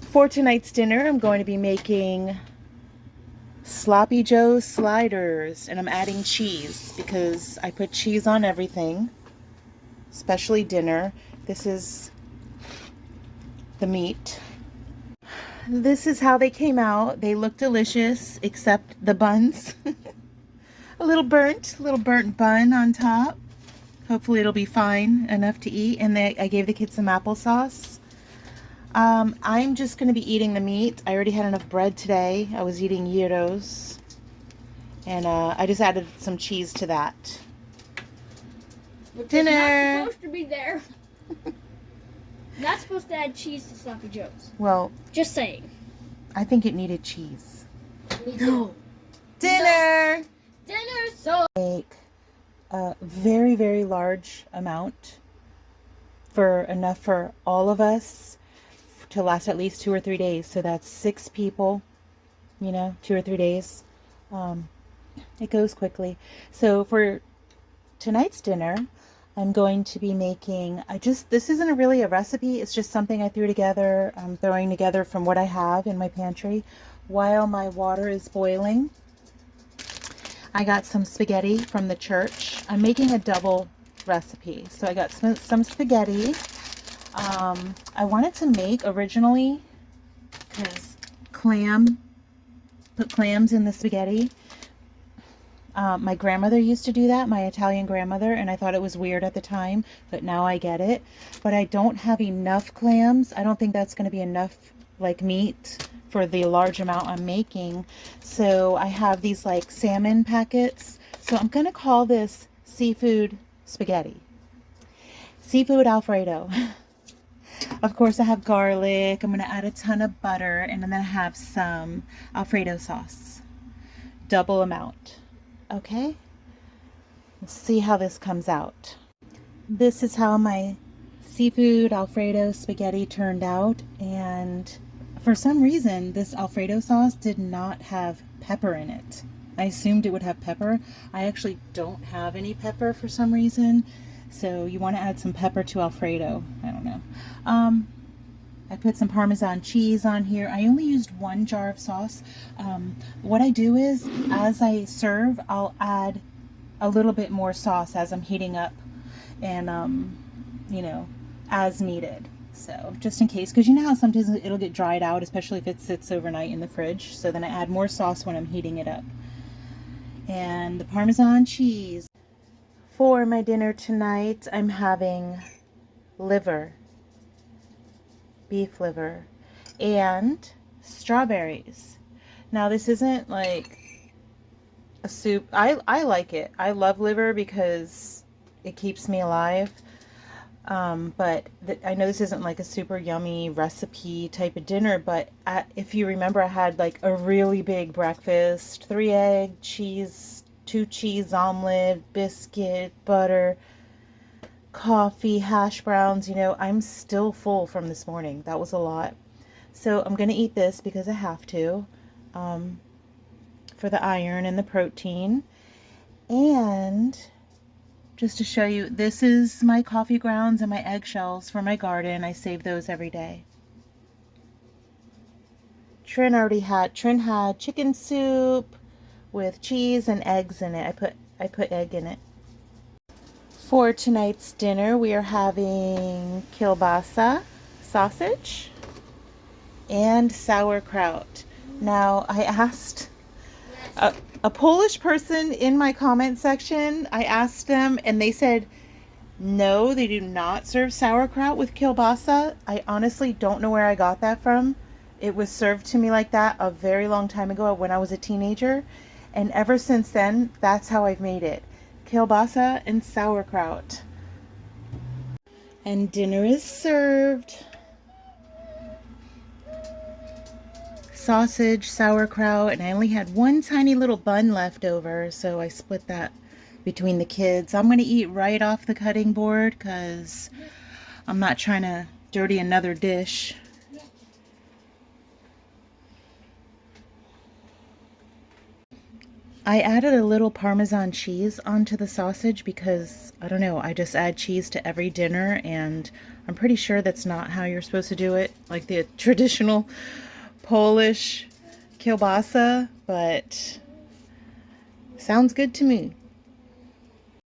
For tonight's dinner, I'm going to be making Sloppy Joe sliders, and I'm adding cheese because I put cheese on everything, especially dinner. This is the meat. This is how they came out. They look delicious, except the buns. a little burnt bun on top. Hopefully it'll be fine enough to eat. And I gave the kids some applesauce. I'm just going to be eating the meat. I already had enough bread today. I was eating gyros. And I just added some cheese to that. Which Dinner! is not supposed to be there. Not supposed to add cheese to Sloppy Joes. Well, just saying. I think it needed cheese. No. Dinner! No. Dinner, so. Make a very, very large amount for enough for all of us to last at least 2 or 3 days. So that's 6 people, 2 or 3 days. It goes quickly. So for tonight's dinner, I'm going to be making, this isn't really a recipe, it's just something I threw together. I'm throwing together from what I have in my pantry while my water is boiling. I got some spaghetti from the church. I'm making a double recipe. So I got some spaghetti. I wanted to make originally, because put clams in the spaghetti. My grandmother used to do that, my Italian grandmother, and I thought it was weird at the time, but now I get it. But I don't have enough clams. I don't think that's going to be enough meat for the large amount I'm making. So I have these salmon packets. So I'm going to call this seafood spaghetti. Seafood Alfredo. Of course, I have garlic. I'm going to add a ton of butter, and I'm going to have some Alfredo sauce. Double amount. Okay, let's see how this comes out. This is how my seafood Alfredo spaghetti turned out, and for some reason this Alfredo sauce did not have pepper in it. I assumed it would have pepper. I actually don't have any pepper for some reason, so you want to add some pepper to Alfredo. I don't know. I put some Parmesan cheese on here. I only used 1 jar of sauce. What I do is, as I serve, I'll add a little bit more sauce as I'm heating up, and as needed. So just in case, because you know how sometimes it'll get dried out, especially if it sits overnight in the fridge. So then I add more sauce when I'm heating it up. And the Parmesan cheese. For my dinner tonight, I'm having liver. Beef liver and strawberries. Now this isn't like a soup. I like it. I love liver because it keeps me alive. But I know this isn't like a super yummy recipe type of dinner, but if you remember, I had a really big breakfast: 3 egg, cheese, 2 cheese omelet, biscuit, butter, coffee, hash browns. I'm still full from this morning. That was a lot. So I'm going to eat this because I have to, for the iron and the protein. And just to show you, this is my coffee grounds and my eggshells for my garden. I save those every day. Trin had chicken soup with cheese and eggs in it. I put egg in it. For tonight's dinner, we are having kielbasa sausage and sauerkraut. Now, I asked a Polish person in my comment section, I asked them, and they said, no, they do not serve sauerkraut with kielbasa. I honestly don't know where I got that from. It was served to me like that a very long time ago when I was a teenager, and ever since then, that's how I've made it. Kielbasa and sauerkraut. And dinner is served. Sausage, sauerkraut, and I only had 1 tiny little bun left over, so I split that between the kids. I'm going to eat right off the cutting board because I'm not trying to dirty another dish. I added a little Parmesan cheese onto the sausage because, I don't know, I just add cheese to every dinner, and I'm pretty sure that's not how you're supposed to do it, like the traditional Polish kielbasa, but sounds good to me.